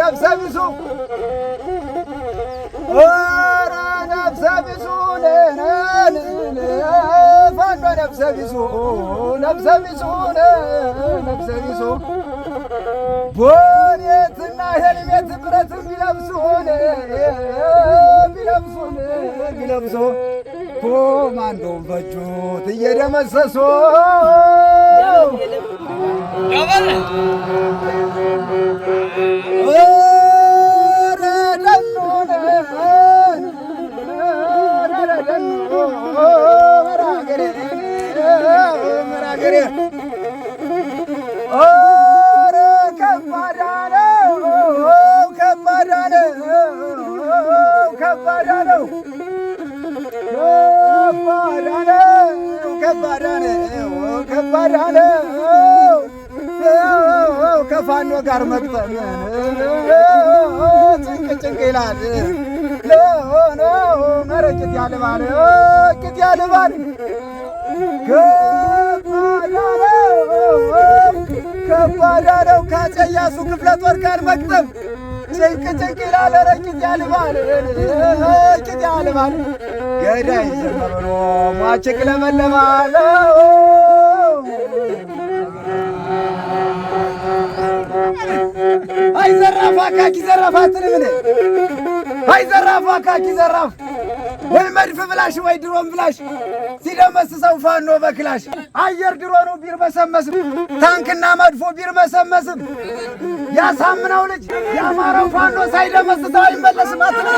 ነፍሰ ቢሱ ኧረ ነፍሰ ቢሱ ፋኖ ነፍሰ ቢሱ ነፍሰ ቢሱ ነፍሰ ቢሱ ቦኔትና ሄልሜት ብረት ቢለብሱን ቢለብሱ ኮማንዶን ፈጁት እየደመሰሱ ከፋኖ ጋር መቅጠም ጭንቅ ይላል። ኧረ ቂጥ ያልባል ቂጥ ያልባል ከባድ ነው ከአፄ ኢያሱ ክፍለ ጦር ጋር መቅጠም ጭንቅ ይላል። ኧረ ቂጥ ያልባል ቂጥ ያልባል ገዳይ ዝም ብሎ ሟች ይቅለመለማል። አይ ዘራፍ አካኪ ዘራፍ አትልም። አይ ዘራፍ አካኪ ዘራፍ ወይ መድፍ ብላሽ ወይ ድሮን ብላሽ ሲደመስሰው ፋኖ በክላሽ አየር ድሮኑ ቢርመሰመስም ታንክና መድፎ ቢርመሰመስም ያሳምነው ልጅ ያማረው ፋኖ ሳይደመስሰው አይመለስም። አትልም